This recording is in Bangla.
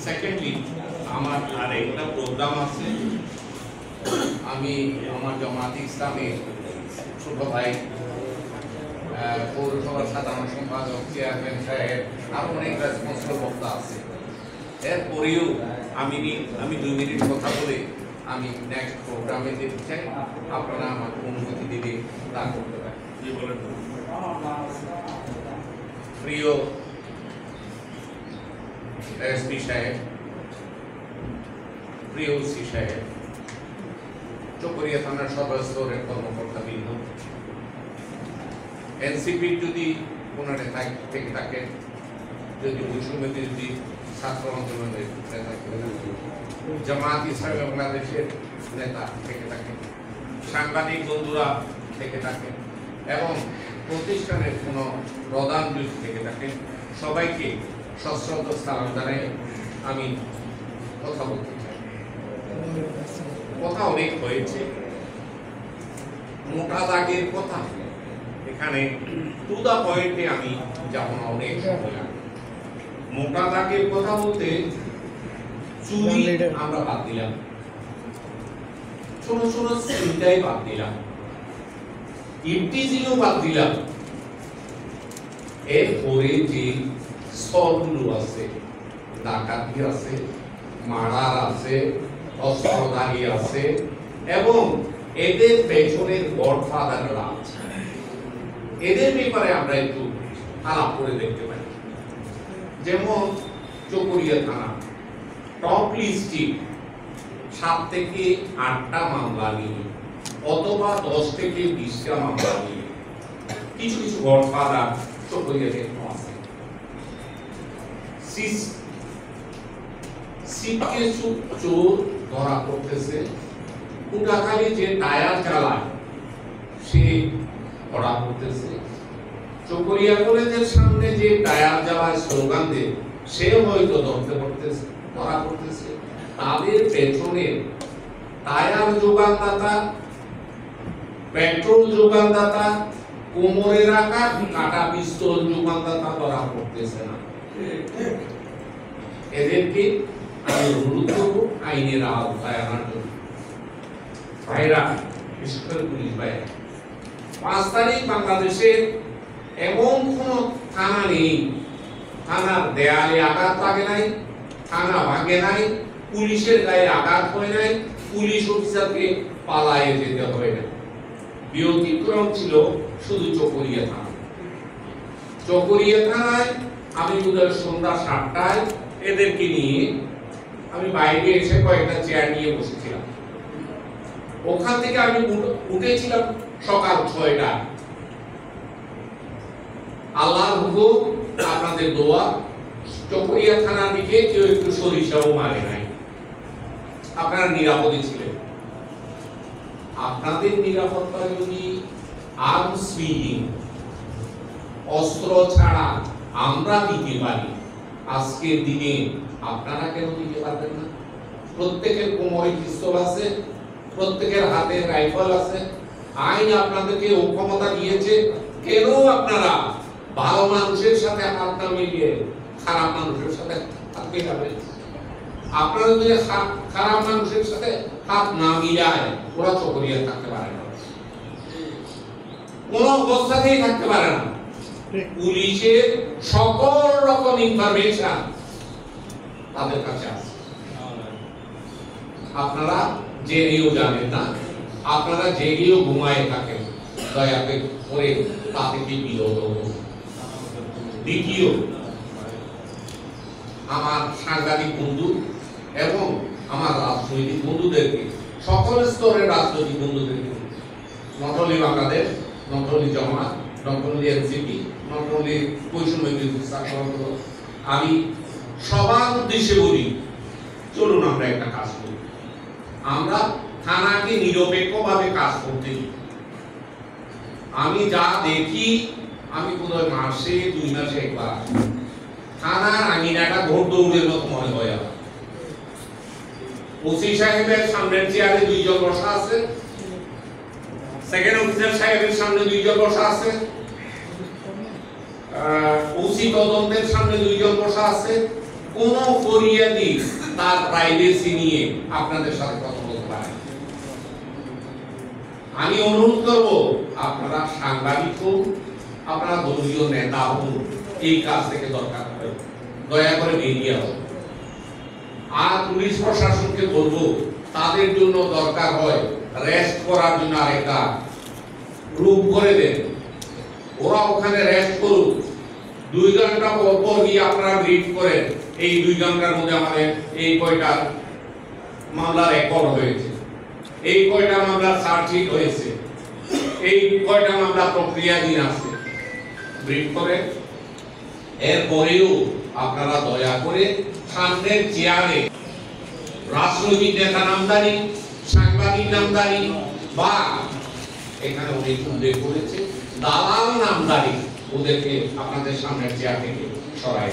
সেকেন্ডলি আমার আরেকটা প্রোগ্রাম আছে। আমি আমার জামায়াতে ইসলামের ছোট ভাই পৌরসভার সাধারণ সম্পাদক চেয়ারম্যান সাহেব আরো অনেক রেসপন্সিবল বক্তা আছে। এরপরেও আমি 2 মিনিট কথা বলে আমি নেক্সট প্রোগ্রামে যেতে চাই। আপনারা আমাকে অনুমতি দিলে তা করতে পারেন। প্রিয় এসপি সাহেব, প্রিয় ওসি সাহেব, চকরিয়া থানার সর্বস্তরের কর্মকর্তাবৃন্দ, এনসিপি যদি ওনারে থেকে থাকে, যদি বৈষম্য বিরোধী ছাত্র আন্দোলনের নেতা, জামায়াত ইসলামী বাংলাদেশের নেতা থেকে থাকে, সাংবাদিক বন্ধুরা থেকে থাকে এবং প্রতিষ্ঠানের কোনো প্রধান ব্যক্তি থেকে থাকে, সবাইকে সশ্রদ্ধ সালাম জানাই আমি কথা বলতে চাই। কথা অনেক হয়েছে, মোটা দাগের কথা, এখানে টু দা পয়েন্টে আমি যাব না। অনেক সময় মোটা দাগের কথা বলতে চুরি আমরা বাদ দিলাম, ছোট ছোট চিন্তাই বাদ দিলাম, ইফটিজিংও বাদ দিলাম। এরপরে যে স্তরগুলো আছে, ডাকাতি আছে, মার্ডার আছে, অস্ত্রধারী আছে এবং এদের পেছনের গডফাদাররা আছে, এদের ব্যাপারে আমরা একটু আলাপ করে দেখতে পাই। যেমন চকরিয়া থানা টপ লিস্টে 7 থেকে 8টা মামলা নিয়ে অথবা 10 থেকে 20টা মামলা নিয়ে কিছু কিছু গডফাদার চকরিয়াতে আছে। চোর ধরা পড়তেছে, কুটাখালী যে টায়ার চালায় সে ধরা পড়তেছে, চকরিয়া কলেজের সামনে যে টায়ার জ্বালায় স্লোগান দেয় সে হয়তো ধরা পড়তেছে। তাদের পেছনে টায়ার যোগানদাতা, পেট্রোল যোগানদাতা, কোমরে রাখা কাটা পিস্তল যোগানদাতা ধরা পড়তেছে না। এদেরকে আমি অনুরোধ করবো আইনের আওতায় আনার জন্য। ভাইরা, বিশেষ করে পুলিশ ভাইরা, 5 তারিখ বাংলাদেশের এমন কোন থানা নেই, থানার দেয়ালে আঘাত লাগে নাই, থানা ভাঙে নাই, পুলিশের গায়ে আঘাত হয় নাই, পুলিশ অফিসারকে পালায়ে যেতে হয় না। ব্যতিক্রম ছিল শুধু চকরিয়া থানা। চকরিয়া থানায় আমি সন্ধ্যা 7টায় এদেরকে নিয়ে আমি বাইরে এসে কয়েকটা চেয়ার নিয়ে বসেছিলাম। ওখান থেকে আমি উঠেছিলাম সকাল 6টায়। আল্লাহর হুকুম, আপনাদের দোয়া, চকরিয়া থানার দিকে কেউ একটু সরিষাও মারে নাই। আপনারা নিরাপদে ছিলেন। আপনাদের নিরাপত্তা যদি আর্মস উইদিং, অস্ত্র ছাড়া আমরা দিতে পারি, আজকের দিনে আপনারা কেন দিতে পারবেন না? প্রত্যেকের কোমরে পিস্তল আছে, প্রত্যেকের হাতে রাইফেল আছে। আইন আপনাদেরকে ও ক্ষমতা দিয়েছে, কেন আপনারা ভালো মানুষের সাথে হাত না মিলিয়ে খারাপ মানুষের সাথে হাত মিলাবেন? আপনারা যদি খারাপ মানুষের সাথে হাত না মিলায়, ওরা চকরিয়া থাকতে পারে না, কোন অবস্থাতেই থাকতে পারে না। পুলিশের সকল রকম ইনফরমেশন তাদের কাছে আছে। আপনারা জেনেও জানেন না, আপনারা জেগেও ঘুমায় থাকেন। দয়া করে তা থেকে বিরত হন। দ্বিতীয়, আমার সাংবাদিক বন্ধু এবং আমার রাজনৈতিক বন্ধুদেরকে, সকল স্তরের রাজনৈতিক বন্ধুদেরকে, not only Bangladesh, not only Jamaat, not only NCP, not only বৈষম্য বিরোধী ছাত্র আন্দোলন, আমি সবার উদ্দেশ্যে বলি, চলুন আমরা একটা কাজ করি। আমরা থানাকে নিরপেক্ষভাবে কাজ করতে দিই। আমি যা দেখি, আমি বোধহয় মাসে 2 মাসে একবার থানার আঙিনাটা ঘোর দৌড়ের মতো মনে হয়। আমার ওসি সাহেবের সামনের চেয়ারে 2 জন বসা আছে, সেকেন্ড অফিসার সাহেবের সামনে 2 জন বসা আছে, ওসি ডিসি তদন্তের সামনে দুইজন বসা আছে, কোন ফরিয়াদি তার প্রাইভেসি নিয়ে আপনাদের সাথে কথা বলতে পারে। আমি অনুরোধ করব, আপনারা সাংবাদিক হোক, আপনারা দলীয় নেতা হোক, এই কাজ থেকে দরকার হয় দয়া করে বেরিয়ে হোক। আর পুলিশ প্রশাসনকে বলবো, তাদের জন্য দরকার হয় রেস্ট করার জন্য আরেকটা রুম করে দেন, ওরা ওখানে রেস্ট করুক। 2 ঘন্টা পর পর গিয়ে আপনারা ব্রিফ করেন, এই 2 ঘন্টার মধ্যে আমাদের এই কয়টা মামলা রেকর্ড হয়েছে, এই কয়টা মামলা চার্জশিট হয়েছে, এই কয়টা মামলা প্রক্রিয়াধীন আছে, ব্রিফ করেন। এরপরেও আপনারা দয়া করে সামনের চেয়ারে রাজনৈতিক নেতা নামদারি, সাংবাদিক নামদারি, বা এখানে অনেক উল্লেখ করেছে দালাল নামদারি, ওদেরকে আপনাদের সামনের চেয়ার থেকে সরাই